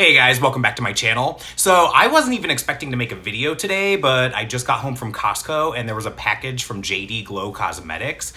Hey guys, welcome back to my channel. So I wasn't even expecting to make a video today, but I just got home from Costco and there was a package from JD Glow Cosmetics.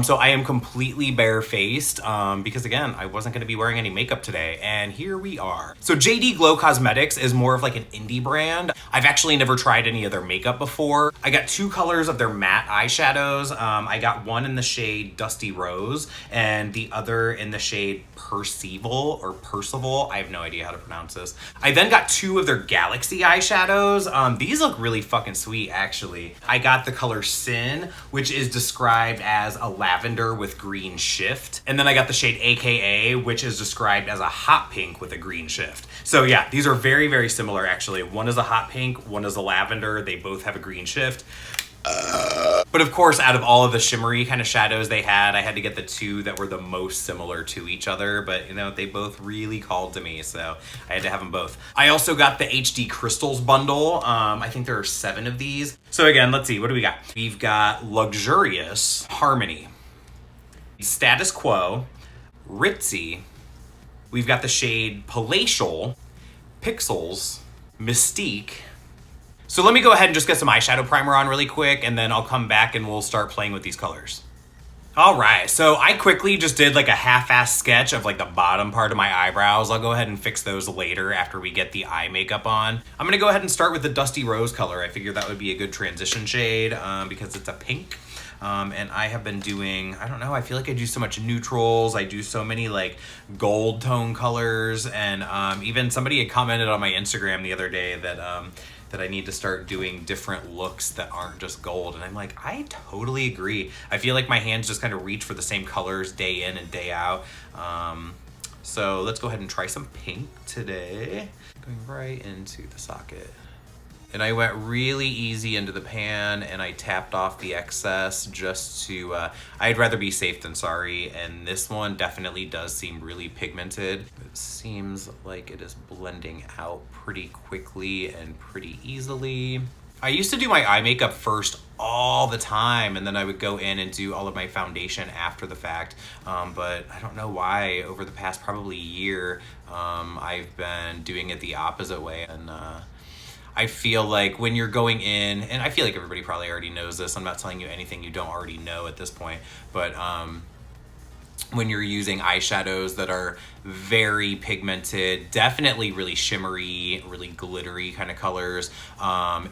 So I am completely barefaced because again, I wasn't gonna be wearing any makeup today, and here we are. So JD Glow Cosmetics is more of like an indie brand. I've actually never tried any of their makeup before. I got two colors of their matte eyeshadows. I got one in the shade Dusty Rose and the other in the shade Percival or Percival. I have no idea how to pronounce this. I then got two of their Galaxy eyeshadows. These look really fucking sweet, actually. I got the color Sin, which is described as a lavender with green shift. And then I got the shade AKA, which is described as a hot pink with a green shift. So yeah, these are very, very similar, actually. One is a hot pink, one is a lavender. They both have a green shift. But of course, out of all of the shimmery kind of shadows they had, I had to get the two that were the most similar to each other. But you know, they both really called to me, so I had to have them both. I also got the HD Crystals bundle. I think there are 7 of these. So again, let's see, what do we got? We've got Luxurious, Harmony, Status Quo, Ritzy. We've got the shade Palatial, Pixels, Mystique. So let me go ahead and just get some eyeshadow primer on really quick, and then I'll come back and we'll start playing with these colors. All right, so I quickly just did like a half-assed sketch of like the bottom part of my eyebrows. I'll go ahead and fix those later after we get the eye makeup on. I'm gonna go ahead and start with the Dusty Rose color. I figured that would be a good transition shade because it's a pink. And I have been doing, I don't know, I feel like I do so much neutrals. I do so many like gold tone colors, and even somebody had commented on my Instagram the other day that I need to start doing different looks that aren't just gold. And I'm like, I totally agree. I feel like my hands just kind of reach for the same colors day in and day out. So let's go ahead and try some pink today. Going right into the socket. And I went really easy into the pan and I tapped off the excess just to, I'd rather be safe than sorry. And this one definitely does seem really pigmented. It seems like it is blending out pretty quickly and pretty easily. I used to do my eye makeup first all the time, and then I would go in and do all of my foundation after the fact. But I don't know why over the past probably year, I've been doing it the opposite way. And I feel like when you're going in, and I feel like everybody probably already knows this, I'm not telling you anything you don't already know at this point, but when you're using eyeshadows that are very pigmented, definitely really shimmery, really glittery kind of colors,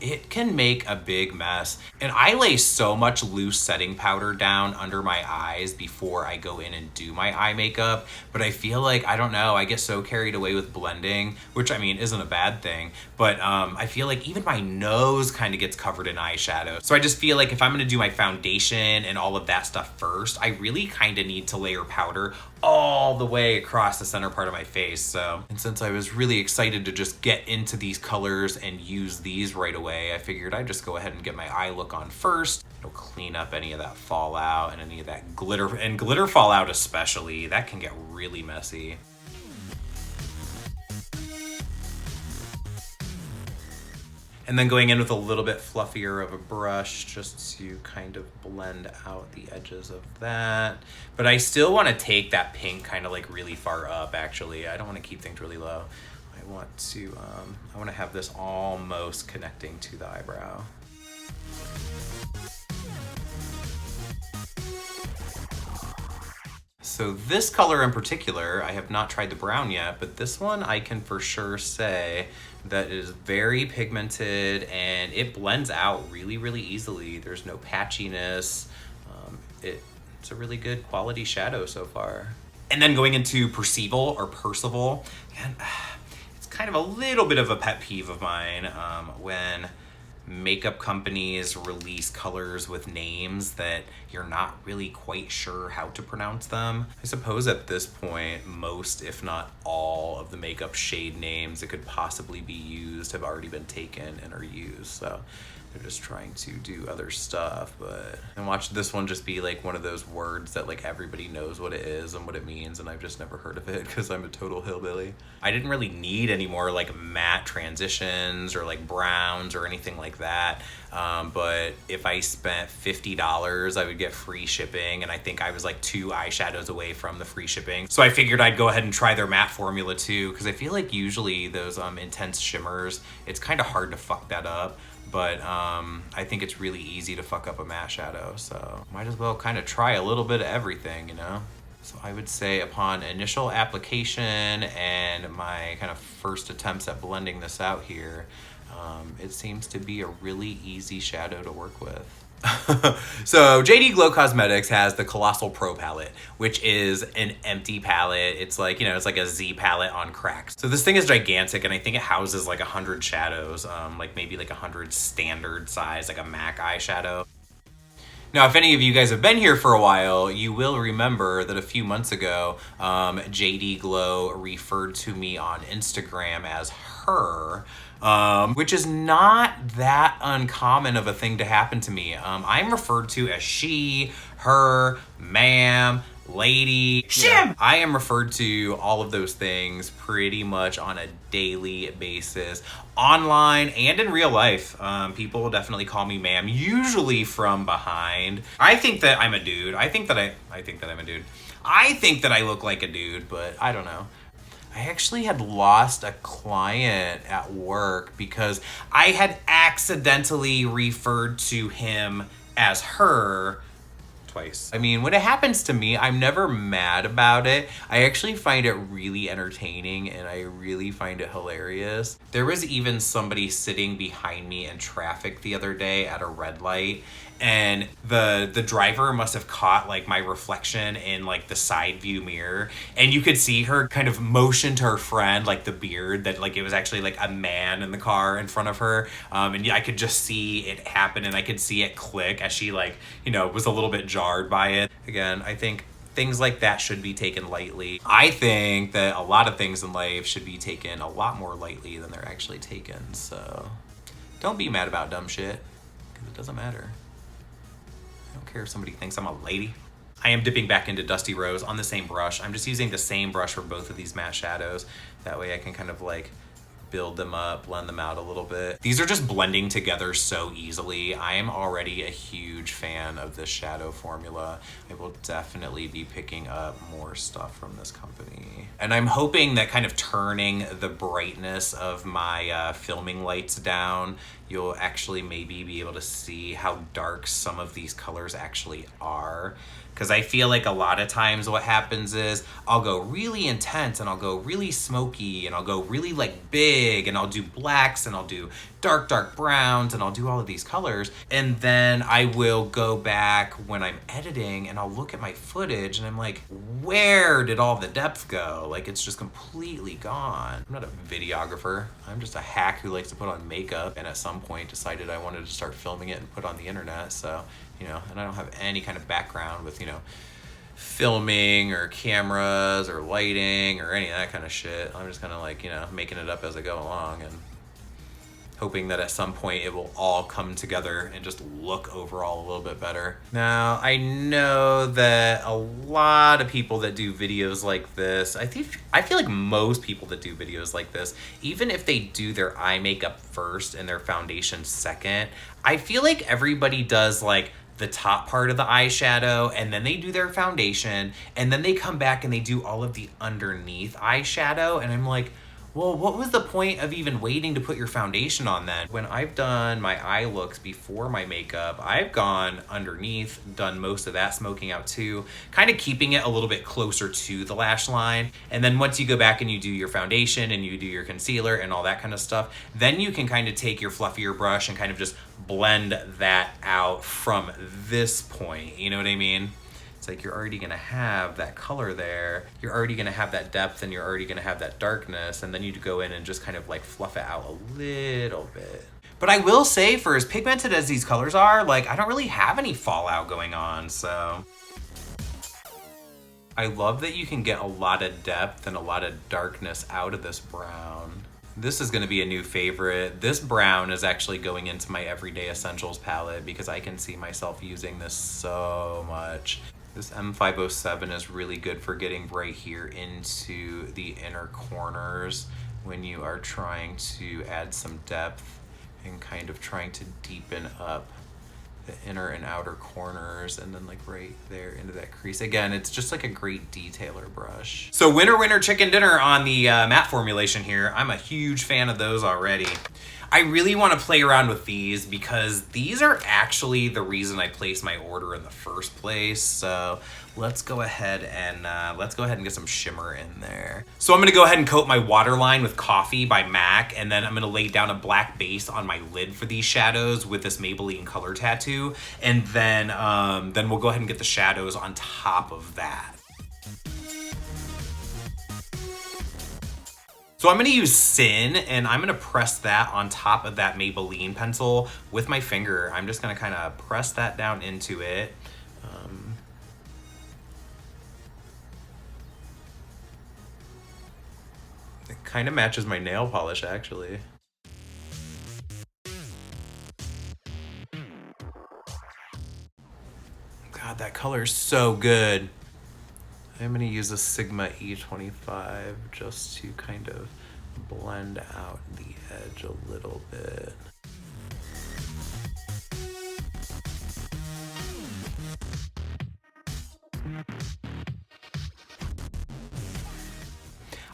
it can make a big mess. And I lay so much loose setting powder down under my eyes before I go in and do my eye makeup, but I feel like, I don't know, I get so carried away with blending, which I mean isn't a bad thing, but I feel like even my nose kind of gets covered in eyeshadow. So I just feel like if I'm gonna do my foundation and all of that stuff first, I really kind of need to layer powder all the way across the center part of my face. So, and since I was really excited to just get into these colors and use these right away, I figured I'd just go ahead and get my eye look on first. It'll clean up any of that fallout and any of that glitter, and glitter fallout especially, that can get really messy. And then going in with a little bit fluffier of a brush just to kind of blend out the edges of that. But I still want to take that pink kind of like really far up, actually. I don't want to keep things really low. I want to have this almost connecting to the eyebrow. So this color in particular, I have not tried the brown yet, but this one I can for sure say that is very pigmented and it blends out really, really easily. There's no patchiness. It's a really good quality shadow so far. And then going into Percival or Percival, and it's kind of a little bit of a pet peeve of mine when makeup companies release colors with names that you're not really quite sure how to pronounce them. I suppose at this point, most, if not all, of the makeup shade names that could possibly be used have already been taken and are used. So They're just trying to do other stuff, but and watch this one just be like one of those words that like everybody knows what it is and what it means, and I've just never heard of it because I'm a total hillbilly. I didn't really need any more like matte transitions or like browns or anything like that, but if I spent $50, I would get free shipping, and I think I was like 2 eyeshadows away from the free shipping. So I figured I'd go ahead and try their matte formula too, because I feel like usually those intense shimmers, it's kind of hard to fuck that up. But I think it's really easy to fuck up a matte shadow, so might as well kind of try a little bit of everything, you know? So I would say upon initial application and my kind of first attempts at blending this out here, it seems to be a really easy shadow to work with. So JD Glow Cosmetics has the Colossal Pro palette, which is an empty palette. It's like, you know, it's like a Z palette on crack. So this thing is gigantic, and I think it houses like 100 shadows, like maybe like 100 standard size, like a MAC eyeshadow. Now, if any of you guys have been here for a while, you will remember that a few months ago, JD Glow referred to me on Instagram as her, which is not that uncommon of a thing to happen to me. I'm referred to as she, her, ma'am, lady, shim. Yeah, I am referred to all of those things pretty much on a daily basis, online and in real life. People definitely call me ma'am, usually from behind. I think that I'm a dude. I think that I'm a dude. I think that I look like a dude, but I don't know. I actually had lost a client at work because I had accidentally referred to him as her twice. I mean, when it happens to me, I'm never mad about it. I actually find it really entertaining, and I really find it hilarious. There was even somebody sitting behind me in traffic the other day at a red light, and the driver must have caught like my reflection in like the side view mirror, and you could see her kind of motion to her friend, like the beard, that like it was actually like a man in the car in front of her, and yeah, I could just see it happen, and I could see it click as she, like, you know, was a little bit jarred by it. Again, I think things like that should be taken lightly. I think that a lot of things in life should be taken a lot more lightly than they're actually taken, so don't be mad about dumb shit, because it doesn't matter. I don't care if somebody thinks I'm a lady. I am dipping back into Dusty Rose on the same brush. I'm just using the same brush for both of these matte shadows. That way I can kind of like build them up, blend them out a little bit. These are just blending together so easily. I am already a huge fan of this shadow formula. I will definitely be picking up more stuff from this company. And I'm hoping that kind of turning the brightness of my filming lights down, you'll actually maybe be able to see how dark some of these colors actually are. Because I feel like a lot of times what happens is I'll go really intense and I'll go really smoky and I'll go really like big and I'll do blacks and I'll do dark browns and I'll do all of these colors. And then I will go back when I'm editing and I'll look at my footage and I'm like, where did all the depth go? Like, it's just completely gone. I'm not a videographer. I'm just a hack who likes to put on makeup, and at some point decided I wanted to start filming it and put it on the internet. So, you know, and I don't have any kind of background with, you know, filming or cameras or lighting or any of that kind of shit. I'm just kind of like, you know, making it up as I go along and hoping that at some point it will all come together and just look overall a little bit better. Now, I know that a lot of people that do videos like this, I feel like most people that do videos like this, even if they do their eye makeup first and their foundation second, I feel like everybody does like the top part of the eyeshadow and then they do their foundation and then they come back and they do all of the underneath eyeshadow, and I'm like, well, what was the point of even waiting to put your foundation on then? When I've done my eye looks before my makeup, I've gone underneath, done most of that smoking out too, kind of keeping it a little bit closer to the lash line. And then once you go back and you do your foundation and you do your concealer and all that kind of stuff, then you can kind of take your fluffier brush and kind of just blend that out from this point. You know what I mean? Like, you're already gonna have that color there, you're already gonna have that depth, and you're already gonna have that darkness, and then you go in and just kind of like fluff it out a little bit. But I will say, for as pigmented as these colors are, like, I don't really have any fallout going on, so. I love that you can get a lot of depth and a lot of darkness out of this brown. This is going to be a new favorite. This brown is actually going into my Everyday Essentials palette because I can see myself using this so much. This M507 is really good for getting right here into the inner corners when you are trying to add some depth and kind of trying to deepen up the inner and outer corners, and then like right there into that crease. Again, it's just like a great detailer brush. So winner chicken dinner on the matte formulation here. I'm a huge fan of those already. I really want to play around with these because these are actually the reason I placed my order in the first place. So let's go ahead and get some shimmer in there. So I'm gonna go ahead and coat my waterline with Coffee by MAC, and then I'm gonna lay down a black base on my lid for these shadows with this Maybelline Color Tattoo, and then we'll go ahead and get the shadows on top of that. So I'm gonna use Sin, and I'm gonna press that on top of that Maybelline pencil with my finger. I'm just gonna kind of press that down into it. It kind of matches my nail polish, actually. God, that color is so good. I'm going to use a Sigma E25 just to kind of blend out the edge a little bit.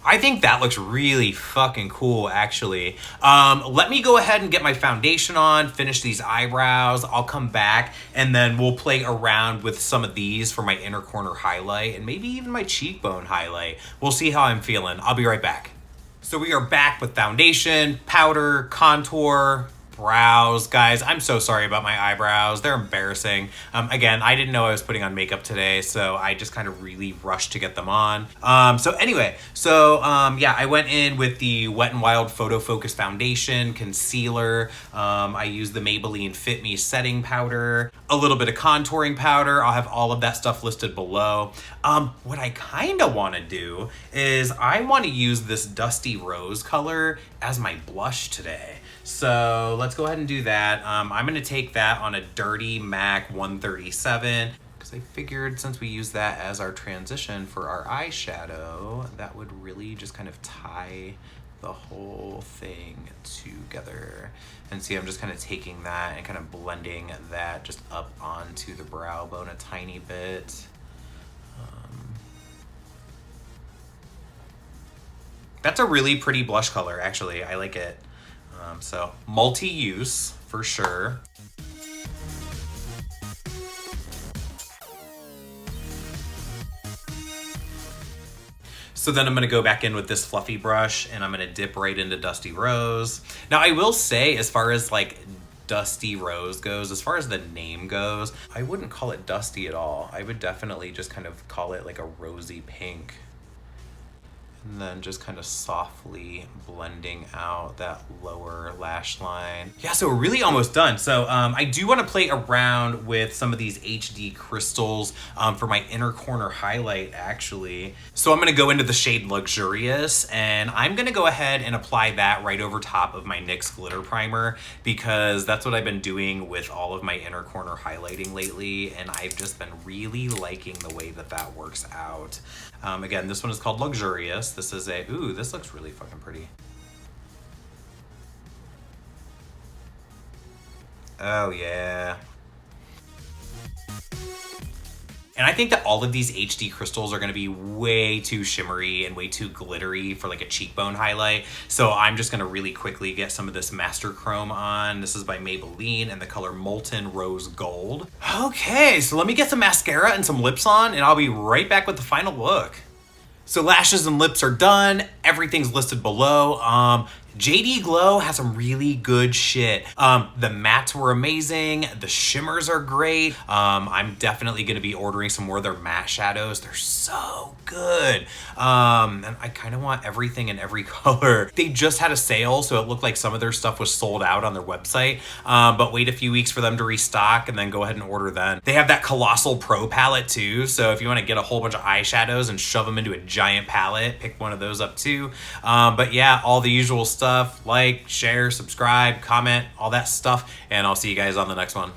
I think that looks really fucking cool, actually. Let me go ahead and get my foundation on, finish these eyebrows. I'll come back, and then we'll play around with some of these for my inner corner highlight, and maybe even my cheekbone highlight. We'll see how I'm feeling. I'll be right back. So we are back with foundation, powder, contour, brows. Guys, I'm so sorry about my eyebrows. They're embarrassing. Again, I didn't know I was putting on makeup today, so I just kind of really rushed to get them on. Yeah, I went in with the Wet n Wild Photofocus foundation, concealer. I used the Maybelline Fit Me setting powder, a little bit of contouring powder. I'll have all of that stuff listed below. What I kind of want to do is I want to use this Dusty Rose color as my blush today. So let's go ahead and do that. I'm going to take that on a dirty MAC 137 because I figured since we use that as our transition for our eyeshadow, that would really just kind of tie the whole thing together. And see, I'm just kind of taking that and kind of blending that just up onto the brow bone a tiny bit. That's a really pretty blush color, actually. I like it. So multi-use for sure. So then I'm gonna go back in with this fluffy brush and I'm gonna dip right into Dusty Rose. Now I will say, as far as like Dusty Rose goes, as far as the name goes, I wouldn't call it dusty at all. I would definitely just kind of call it like a rosy pink. And then just kind of softly blending out that lower lash line. Yeah, so we're really almost done. So I do want to play around with some of these HD crystals for my inner corner highlight, actually. So I'm going to go into the shade Luxurious, and I'm going to go ahead and apply that right over top of my NYX glitter primer, because that's what I've been doing with all of my inner corner highlighting lately, and I've just been really liking the way that that works out. Again, this one is called Luxurious. This is a, ooh, this looks really fucking pretty. Oh yeah. And I think that all of these HD crystals are gonna be way too shimmery and way too glittery for like a cheekbone highlight. So I'm just gonna really quickly get some of this Master Chrome on. This is by Maybelline and the color Molten Rose Gold. Okay, so let me get some mascara and some lips on, and I'll be right back with the final look. So lashes and lips are done. Everything's listed below. JD Glow has some really good shit. The mattes were amazing. The shimmers are great. I'm definitely gonna be ordering some more of their matte shadows. They're so good. And I kind of want everything in every color. They just had a sale, so it looked like some of their stuff was sold out on their website. But wait a few weeks for them to restock and then go ahead and order then. They have that Colossal Pro palette too. So if you wanna get a whole bunch of eyeshadows and shove them into a giant palette, pick one of those up too. But yeah, all the usual stuff. stuff. Like, share, subscribe, comment, all that stuff. And I'll see you guys on the next one.